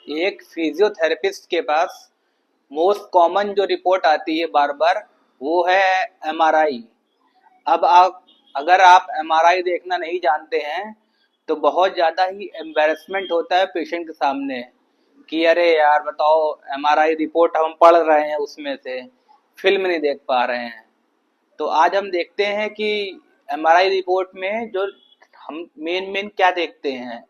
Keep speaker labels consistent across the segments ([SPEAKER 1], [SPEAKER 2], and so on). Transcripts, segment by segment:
[SPEAKER 1] एक फिजियोथेरेपिस्ट के पास most common जो रिपोर्ट आती है बार बार, वो है एमआरआई। अब आप अगर आप एमआरआई देखना नहीं जानते हैं तो बहुत ज़्यादा ही एम्बेरसमेंट होता है पेशेंट के सामने कि अरे यार बताओ, एमआरआई रिपोर्ट हम पढ़ रहे हैं, उसमें से फिल्म नहीं देख पा रहे हैं। तो आज हम देखते हैं कि एमआरआई रिपोर्ट में जो हम मेन मेन क्या देखते हैं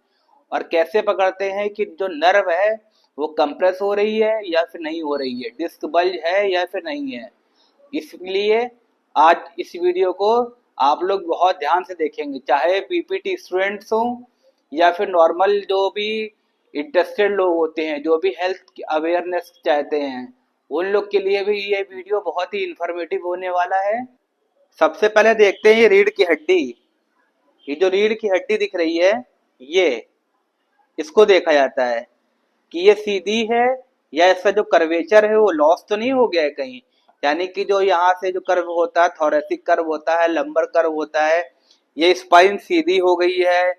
[SPEAKER 1] और कैसे पकड़ते हैं कि जो नर्व है वो कंप्रेस हो रही है या फिर नहीं हो रही है, डिस्क बल्ज है या फिर नहीं है। इसलिए आज इस वीडियो को आप लोग बहुत ध्यान से देखेंगे, चाहे पीपीटी स्टूडेंट्स हों या फिर नॉर्मल जो भी इंटरेस्टेड लोग होते हैं, जो भी हेल्थ अवेयरनेस चाहते हैं, उन लोग के लिए भी ये वीडियो बहुत ही इंफॉर्मेटिव होने वाला है। सबसे पहले देखते हैं ये रीढ़ की हड्डी। ये जो रीढ़ की हड्डी दिख रही है, ये इसको देखा जाता है कि ये सीधी है या इसका जो कर्वेचर है वो लॉस तो नहीं हो गया है कहीं। यानी कि जो यहाँ से जो कर्व होता है, थोरेसिक कर्व होता है, लंबर कर्व होता है, ये स्पाइन सीधी हो गई है,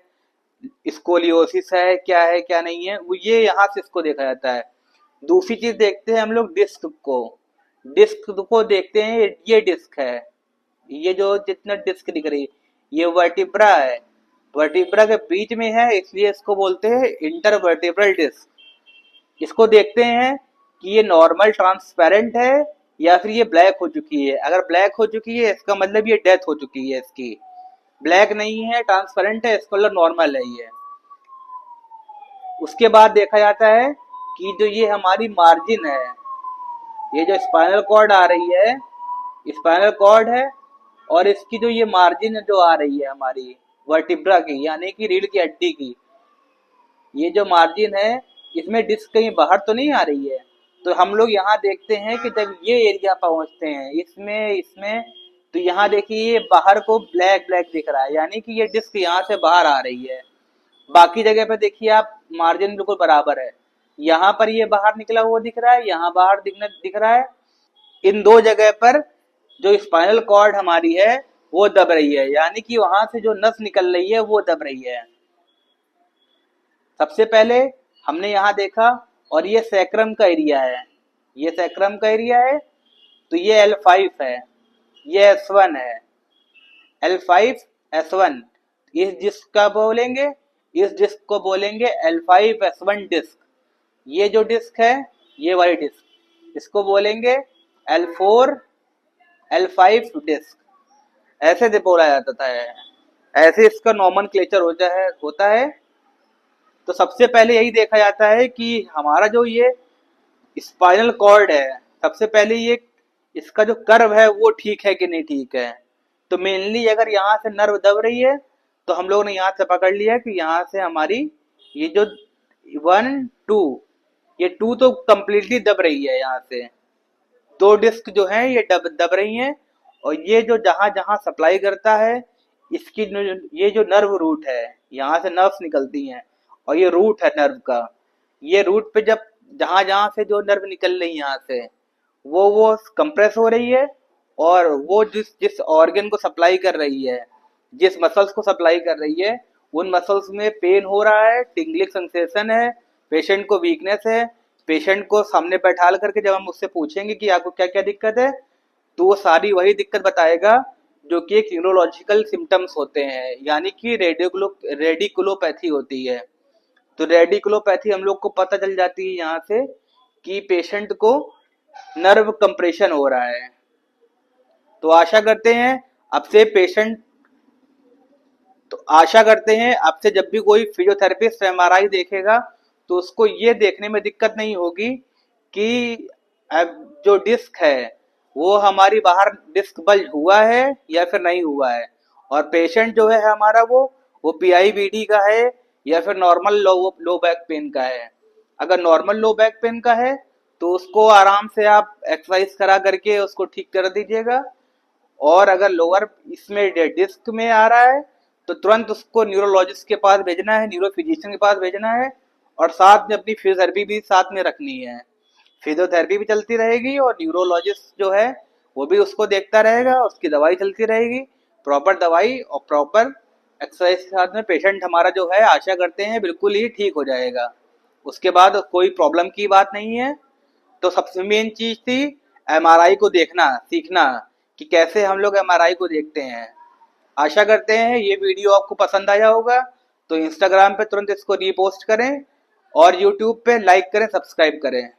[SPEAKER 1] स्कोलियोसिस है क्या नहीं है, वो ये यहाँ से इसको देखा जाता है। दूसरी चीज देखते हैं हम लोग डिस्क को। डिस्क को देखते हैं, ये डिस्क है, ये जो जितना डिस्क दिख रही है ये वर्टिब्रा है, वर्टिब्रा के बीच में है, इसलिए इसको बोलते हैं इंटरवर्टिब्रल डिस्क। इसको देखते हैं कि ये नॉर्मल ट्रांसपेरेंट है या फिर ये ब्लैक हो चुकी है। अगर ब्लैक हो चुकी है इसका मतलब ये डेथ हो चुकी है इसकी। ब्लैक नहीं है, ट्रांसपेरेंट है, इसका मतलब नॉर्मल है ये। उसके बाद देखा जाता है कि जो ये हमारी मार्जिन है, ये जो स्पाइनल कॉर्ड आ रही है, स्पाइनल कॉर्ड है, और इसकी जो ये मार्जिन जो आ रही है हमारी वर्टिब्रा की, यानी कि रीढ़ की हड्डी की, ये जो मार्जिन है इसमें डिस्क कहीं बाहर तो नहीं आ रही है। तो हम लोग यहाँ देखते हैं कि जब ये एरिया पहुंचते हैं इसमें इसमें तो यहाँ देखिए ये बाहर को ब्लैक ब्लैक दिख रहा है, यानी कि ये डिस्क यहाँ से बाहर आ रही है। बाकी जगह पे देखिए आप, मार्जिन बिल्कुल बराबर है, यहाँ पर ये बाहर निकला हुआ दिख रहा है, यहाँ बाहर दिख रहा है। इन दो जगह पर जो स्पाइनल कॉर्ड हमारी है वो दब रही है, यानी कि वहां से जो नस निकल रही है वो दब रही है। सबसे पहले हमने यहाँ देखा, और ये सैक्रम का एरिया है, ये सैक्रम का एरिया है, तो ये L5 है, ये S1 है। L5 S1, इस डिस्क का बोलेंगे, इस डिस्क को बोलेंगे L5 S1 डिस्क। ये जो डिस्क है, ये वाली डिस्क, इसको बोलेंगे L4 L5 डिस्क। ऐसे से बोला जाता था, ऐसे इसका नॉमेनक्लेचर होता है। तो सबसे पहले यही देखा जाता है कि हमारा जो ये स्पाइनल कॉर्ड है, सबसे पहले ये इसका जो कर्व है वो ठीक है कि नहीं ठीक है। तो मेनली अगर यहाँ से नर्व दब रही है तो हम लोगों ने यहाँ से पकड़ लिया कि यहाँ से हमारी ये जो 1 2, ये 2 तो कम्प्लीटली दब रही है, यहाँ से 2 डिस्क जो है ये दब रही हैं। और ये जो जहां जहां सप्लाई करता है, इसकी ये जो नर्व रूट है, यहाँ से नर्व्स निकलती हैं और ये रूट है नर्व का। ये रूट पे जब जहां जहां से जो नर्व निकल रही है यहाँ से, वो कंप्रेस हो रही है, और वो जिस जिस ऑर्गन को सप्लाई कर रही है, जिस मसल्स को सप्लाई कर रही है, उन मसल्स में पेन हो रहा है, टिंगलिंग सेंसेशन है, पेशेंट को वीकनेस है। पेशेंट को सामने बैठाल करके जब हम उससे पूछेंगे कि आपको क्या क्या दिक्कत है, तो वो सारी वही दिक्कत बताएगा जो कि एक न्यूरोलॉजिकल सिम्टम्स होते हैं, यानी कि रेडिकुलोपैथी होती है। तो रेडिकुलोपैथी हम लोग को पता चल जाती है यहाँ से कि पेशेंट को नर्व कंप्रेशन हो रहा है। तो आशा करते हैं आपसे पेशेंट तो आशा करते हैं आपसे जब भी कोई फिजियोथेरेपिस्ट एमआरआई देखेगा तो उसको ये देखने में दिक्कत नहीं होगी कि जो डिस्क है वो हमारी बाहर डिस्क बल्ज हुआ है या फिर नहीं हुआ है, और पेशेंट जो है हमारा वो पीआईबीडी का है या फिर नॉर्मल लो बैक पेन का है। अगर नॉर्मल लो बैक पेन का है तो उसको आराम से आप एक्सरसाइज करा करके उसको ठीक कर दीजिएगा, और अगर लोअर इसमें डिस्क में आ रहा है तो तुरंत उसको न्यूरोलॉजिस्ट के पास भेजना है, न्यूरो फिजिशियन के पास भेजना है, और साथ में अपनी फिजियोथेरेपी भी साथ में रखनी है। फिजियोथेरेपी भी चलती रहेगी और न्यूरोलॉजिस्ट जो है वो भी उसको देखता रहेगा, उसकी दवाई चलती रहेगी, प्रॉपर दवाई और प्रॉपर एक्सरसाइज के साथ में पेशेंट हमारा जो है आशा करते हैं बिल्कुल ही ठीक हो जाएगा। उसके बाद कोई प्रॉब्लम की बात नहीं है। तो सबसे मेन चीज थी एमआरआई को देखना, सीखना कि कैसे हम लोग एमआरआई को देखते हैं। आशा करते हैं ये वीडियो आपको पसंद आया होगा, तो इंस्टाग्राम पे तुरंत इसको रीपोस्ट करें और यूट्यूब पे लाइक करें, सब्सक्राइब करें।